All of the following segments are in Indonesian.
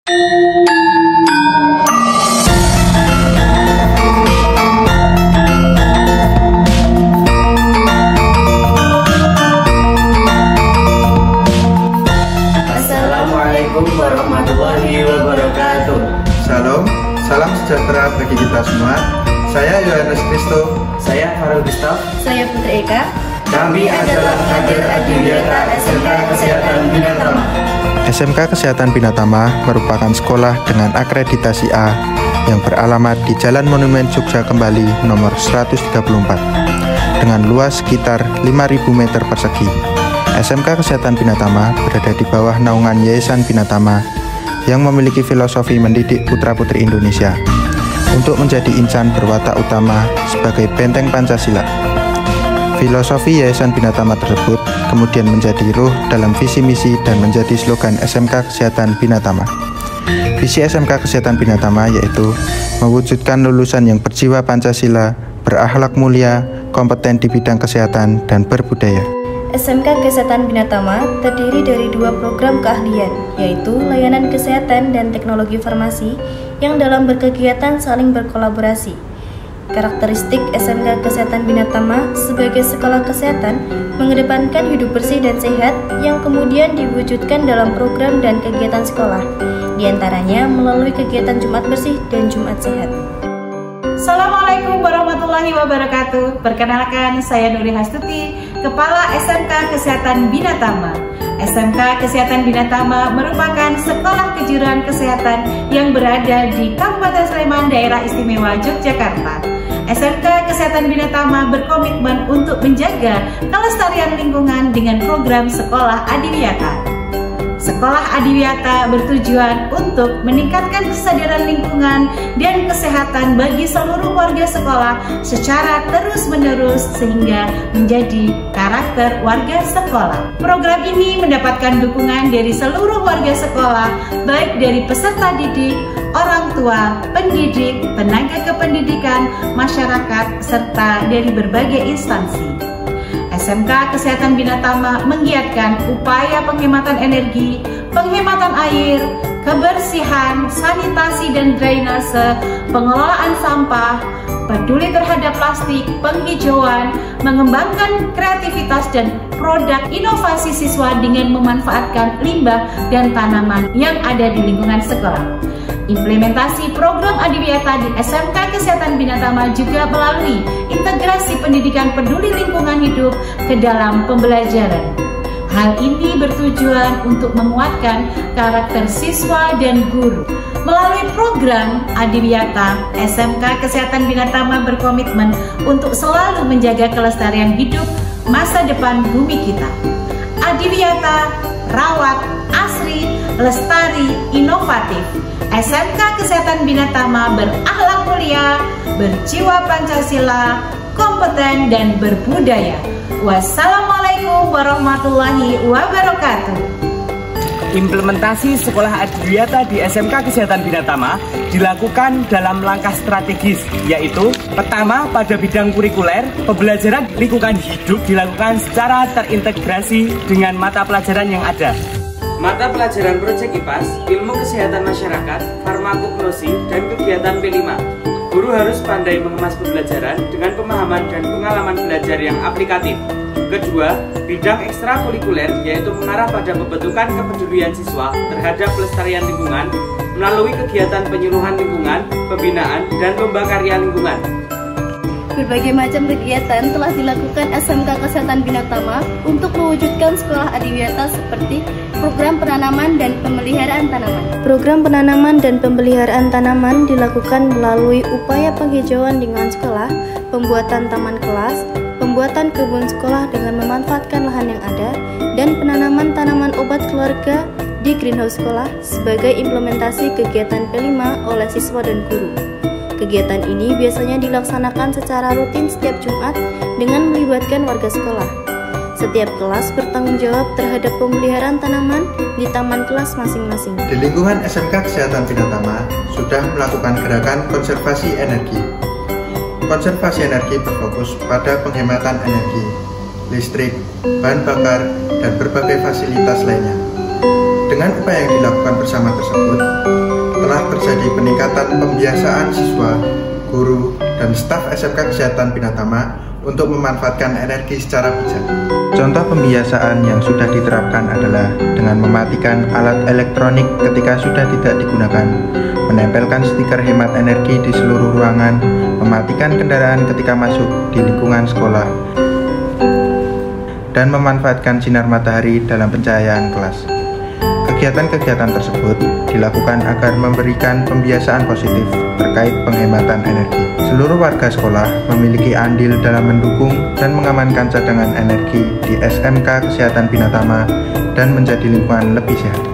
Assalamualaikum warahmatullahi wabarakatuh. Salam sejahtera bagi kita semua. Saya Yohanes Kristo. Saya Farul Gustaf. Saya Putri Eka. Kami adalah kader Adiwiyata SMK Kesehatan Binatama. SMK Kesehatan Binatama merupakan sekolah dengan akreditasi A yang beralamat di Jalan Monumen Jogja Kembali nomor 134 dengan luas sekitar 5.000 meter persegi. SMK Kesehatan Binatama berada di bawah naungan Yayasan Binatama yang memiliki filosofi mendidik putra-putri Indonesia untuk menjadi insan berwatak utama sebagai benteng Pancasila. Filosofi Yayasan Binatama tersebut kemudian menjadi ruh dalam visi misi dan menjadi slogan SMK Kesehatan Binatama. Visi SMK Kesehatan Binatama yaitu mewujudkan lulusan yang berjiwa Pancasila, berakhlak mulia, kompeten di bidang kesehatan, dan berbudaya. SMK Kesehatan Binatama terdiri dari 2 program keahlian, yaitu layanan kesehatan dan teknologi farmasi yang dalam berkegiatan saling berkolaborasi. Karakteristik SMK Kesehatan Binatama sebagai sekolah kesehatan mengedepankan hidup bersih dan sehat yang kemudian diwujudkan dalam program dan kegiatan sekolah, diantaranya melalui kegiatan Jumat Bersih dan Jumat Sehat. Assalamualaikum warahmatullahi wabarakatuh. Perkenalkan, saya Nuri Hastuti, Kepala SMK Kesehatan Binatama. SMK Kesehatan Binatama merupakan sekolah kejuruan kesehatan yang berada di Kabupaten Sleman, Daerah Istimewa Yogyakarta. SMK Kesehatan Binatama berkomitmen untuk menjaga kelestarian lingkungan dengan program Sekolah Adiwiyata. Sekolah Adiwiyata bertujuan untuk meningkatkan kesadaran lingkungan dan kesehatan bagi seluruh warga sekolah secara terus-menerus sehingga menjadi karakter warga sekolah. Program ini mendapatkan dukungan dari seluruh warga sekolah, baik dari peserta didik, orang tua, pendidik, tenaga kependidikan, masyarakat, serta dari berbagai instansi. SMK Kesehatan Binatama menggiatkan upaya penghematan energi, penghematan air, kebersihan, sanitasi dan drainase, pengelolaan sampah, peduli terhadap plastik, penghijauan, mengembangkan kreativitas dan produk inovasi siswa dengan memanfaatkan limbah dan tanaman yang ada di lingkungan sekolah. Implementasi program Adiwiyata di SMK Kesehatan Binatama juga melalui integrasi pendidikan peduli lingkungan hidup ke dalam pembelajaran. Hal ini bertujuan untuk menguatkan karakter siswa dan guru. Melalui program Adiwiyata, SMK Kesehatan Binatama berkomitmen untuk selalu menjaga kelestarian hidup masa depan bumi kita. Adiwiyata, rawat, asri, lestari, inovatif. SMK Kesehatan Binatama berakhlak mulia, berjiwa Pancasila, kompeten dan berbudaya. Wassalamualaikum warahmatullahi wabarakatuh. Implementasi Sekolah Adiwiyata di SMK Kesehatan Binatama dilakukan dalam langkah strategis, yaitu pertama pada bidang kurikuler, pembelajaran lingkungan hidup dilakukan secara terintegrasi dengan mata pelajaran yang ada. Mata pelajaran Proyek IPAS, Ilmu Kesehatan Masyarakat, Farmakognosi, dan kegiatan P5. Guru harus pandai mengemas pembelajaran dengan pemahaman dan pengalaman belajar yang aplikatif. Kedua, bidang ekstrakurikuler yaitu mengarah pada pembentukan kepedulian siswa terhadap pelestarian lingkungan melalui kegiatan penyuluhan lingkungan, pembinaan, dan lomba karya lingkungan. Berbagai macam kegiatan telah dilakukan SMK Kesehatan Binatama untuk mewujudkan sekolah Adiwiyata seperti program penanaman dan pemeliharaan tanaman. Program penanaman dan pemeliharaan tanaman dilakukan melalui upaya penghijauan lingkungan sekolah, pembuatan taman kelas, pembuatan kebun sekolah dengan memanfaatkan lahan yang ada, dan penanaman tanaman obat keluarga di greenhouse sekolah sebagai implementasi kegiatan P5 oleh siswa dan guru. Kegiatan ini biasanya dilaksanakan secara rutin setiap Jumat dengan melibatkan warga sekolah. Setiap kelas bertanggung jawab terhadap pemeliharaan tanaman di taman kelas masing-masing. Di lingkungan SMK Kesehatan Binatama sudah melakukan gerakan konservasi energi. Konservasi energi berfokus pada penghematan energi, listrik, bahan bakar, dan berbagai fasilitas lainnya. Dengan upaya yang dilakukan bersama tersebut, pendekatan pembiasaan siswa, guru, dan staf SMK Kesehatan Binatama untuk memanfaatkan energi secara bijak. Contoh pembiasaan yang sudah diterapkan adalah dengan mematikan alat elektronik ketika sudah tidak digunakan, menempelkan stiker hemat energi di seluruh ruangan, mematikan kendaraan ketika masuk di lingkungan sekolah, dan memanfaatkan sinar matahari dalam pencahayaan kelas. Kegiatan-kegiatan tersebut dilakukan agar memberikan pembiasaan positif terkait penghematan energi. Seluruh warga sekolah memiliki andil dalam mendukung dan mengamankan cadangan energi di SMK Kesehatan Binatama dan menjadi lingkungan lebih sehat.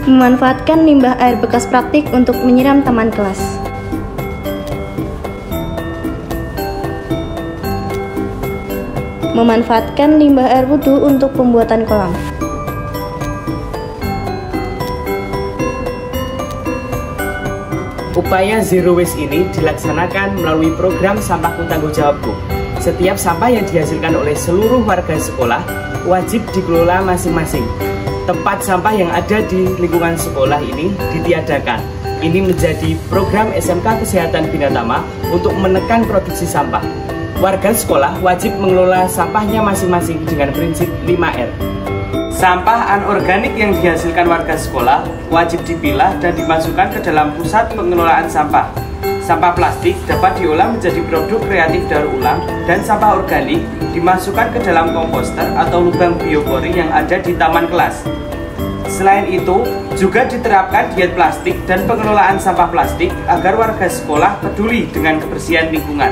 Memanfaatkan limbah air bekas praktik untuk menyiram taman kelas. Memanfaatkan limbah air wudhu untuk pembuatan kolam. Upaya Zero Waste ini dilaksanakan melalui program Sampahku Tanggung Jawabku. Setiap sampah yang dihasilkan oleh seluruh warga sekolah wajib dikelola masing-masing. Tempat sampah yang ada di lingkungan sekolah ini ditiadakan. Ini menjadi program SMK Kesehatan Binatama untuk menekan produksi sampah. Warga sekolah wajib mengelola sampahnya masing-masing dengan prinsip 5R. Sampah anorganik yang dihasilkan warga sekolah wajib dipilah dan dimasukkan ke dalam pusat pengelolaan sampah. Sampah plastik dapat diolah menjadi produk kreatif daur ulang dan sampah organik dimasukkan ke dalam komposter atau lubang biopori yang ada di taman kelas. Selain itu, juga diterapkan diet plastik dan pengelolaan sampah plastik agar warga sekolah peduli dengan kebersihan lingkungan.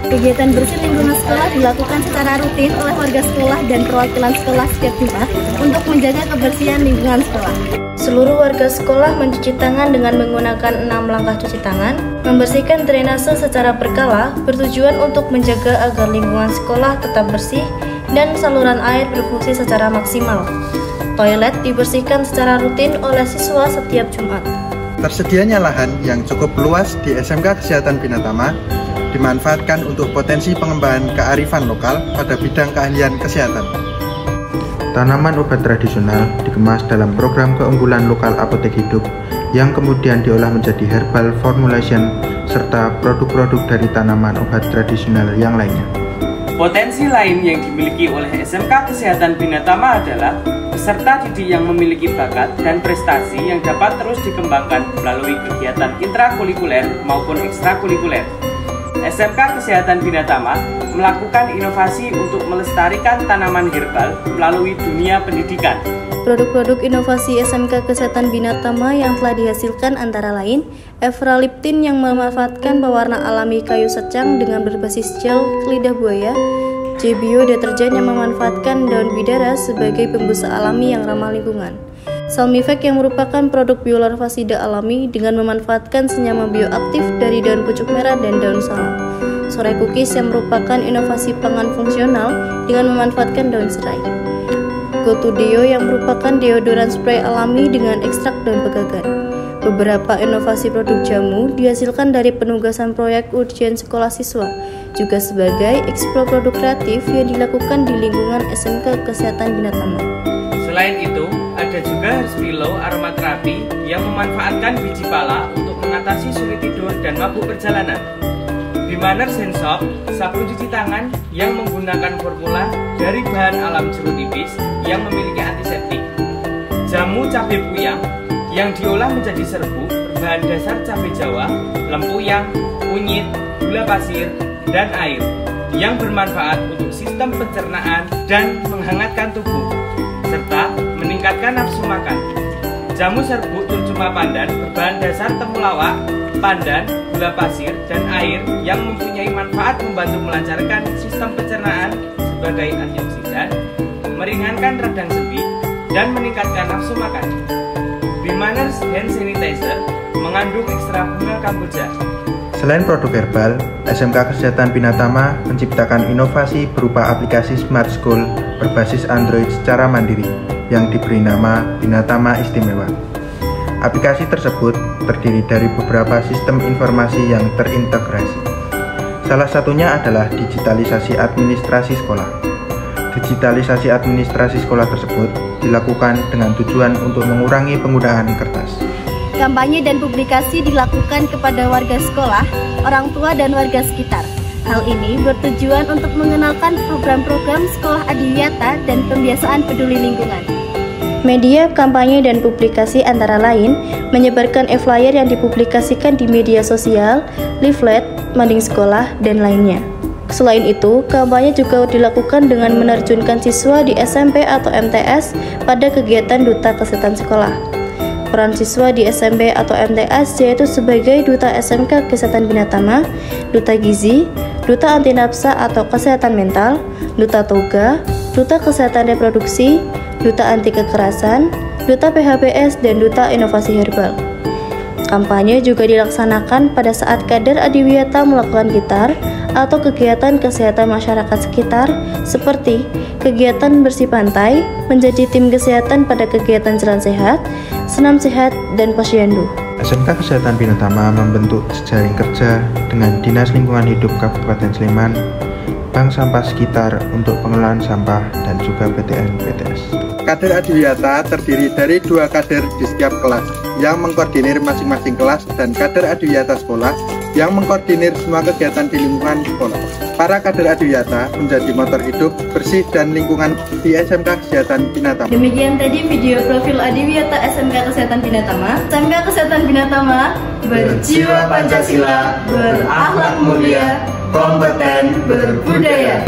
Kegiatan bersih lingkungan sekolah dilakukan secara rutin oleh warga sekolah dan perwakilan sekolah setiap Jumat untuk menjaga kebersihan lingkungan sekolah. Seluruh warga sekolah mencuci tangan dengan menggunakan 6 langkah cuci tangan, membersihkan drainase secara berkala, bertujuan untuk menjaga agar lingkungan sekolah tetap bersih dan saluran air berfungsi secara maksimal. Toilet dibersihkan secara rutin oleh siswa setiap Jumat. Tersedianya lahan yang cukup luas di SMK Kesehatan Binatama dimanfaatkan untuk potensi pengembangan kearifan lokal pada bidang keahlian kesehatan. Tanaman obat tradisional dikemas dalam program keunggulan lokal apotek hidup yang kemudian diolah menjadi herbal formulation serta produk-produk dari tanaman obat tradisional yang lainnya. Potensi lain yang dimiliki oleh SMK Kesehatan Binatama adalah peserta didik yang memiliki bakat dan prestasi yang dapat terus dikembangkan melalui kegiatan intrakurikuler maupun ekstrakurikuler. SMK Kesehatan Binatama melakukan inovasi untuk melestarikan tanaman herbal melalui dunia pendidikan. Produk-produk inovasi SMK Kesehatan Binatama yang telah dihasilkan antara lain Efraliptin yang memanfaatkan pewarna alami kayu secang dengan berbasis gel lidah buaya, J-Bio deterjen yang memanfaatkan daun bidara sebagai pembusa alami yang ramah lingkungan, Salmivek yang merupakan produk biolarvasida alami dengan memanfaatkan senyawa bioaktif dari daun pucuk merah dan daun salam, Sore Cookies yang merupakan inovasi pangan fungsional dengan memanfaatkan daun serai, Go2 Deo yang merupakan deodoran spray alami dengan ekstrak daun pegagan. Beberapa inovasi produk jamu dihasilkan dari penugasan proyek ujian sekolah siswa, juga sebagai eksplor produk kreatif yang dilakukan di lingkungan SMK Kesehatan Binatama. Selain itu, ada juga Herspilo aromaterapi yang memanfaatkan biji pala untuk mengatasi sulit tidur dan mabuk perjalanan. Bimaner Sensop, sabun cuci tangan yang menggunakan formula dari bahan alam jeruk nipis yang memiliki antiseptik. Jamu cabai puyang yang diolah menjadi serbuk berbahan dasar cabai Jawa, lempuyang, kunyit, gula pasir, dan air yang bermanfaat untuk sistem pencernaan dan menghangatkan tubuh serta meningkatkan nafsu makan. Jamu serbuk curcuma pandan berbahan dasar temulawak, pandan, gula pasir, dan air yang mempunyai bermanfaat membantu melancarkan sistem pencernaan sebagai antioksidan, meringankan radang sendi, dan meningkatkan nafsu makan. Bimanners Hand Sanitizer mengandung ekstra bunga kamboja. Selain produk herbal, SMK Kesehatan Binatama menciptakan inovasi berupa aplikasi Smart School berbasis Android secara mandiri yang diberi nama Binatama Istimewa. Aplikasi tersebut terdiri dari beberapa sistem informasi yang terintegrasi. Salah satunya adalah digitalisasi administrasi sekolah. Digitalisasi administrasi sekolah tersebut dilakukan dengan tujuan untuk mengurangi penggunaan kertas. Kampanye dan publikasi dilakukan kepada warga sekolah, orang tua, dan warga sekitar. Hal ini bertujuan untuk mengenalkan program-program sekolah adiwiyata dan pembiasaan peduli lingkungan. Media kampanye dan publikasi antara lain menyebarkan e-flyer yang dipublikasikan di media sosial, leaflet, mading sekolah, dan lainnya. Selain itu, kampanye juga dilakukan dengan menerjunkan siswa di SMP atau MTS pada kegiatan Duta Kesehatan Sekolah. Peran siswa di SMP atau MTS yaitu sebagai Duta SMK Kesehatan Binatama, Duta Gizi, Duta Anti Nafsa atau Kesehatan Mental, Duta Toga, Duta Kesehatan Reproduksi, Duta Anti Kekerasan, Duta PHBS, dan Duta Inovasi Herbal. Kampanye juga dilaksanakan pada saat kader adiwiyata melakukan gitar atau kegiatan kesehatan masyarakat sekitar seperti kegiatan bersih pantai, menjadi tim kesehatan pada kegiatan jalan sehat, senam sehat, dan posyandu. SMK Kesehatan Binatama membentuk jejaring kerja dengan Dinas Lingkungan Hidup Kabupaten Sleman, Bank Sampah Sekitar untuk pengelolaan sampah, dan juga PTN/PTS. Kader adiwiyata terdiri dari 2 kader di setiap kelas yang mengkoordinir masing-masing kelas dan kader adiwiyata sekolah yang mengkoordinir semua kegiatan di lingkungan sekolah. Para kader adiwiyata menjadi motor hidup, bersih, dan lingkungan di SMK Kesehatan Binatama. Demikian tadi video profil adiwiyata SMK Kesehatan Binatama. SMK Kesehatan Binatama berjiwa Pancasila, berakhlak mulia, kompeten, berbudaya.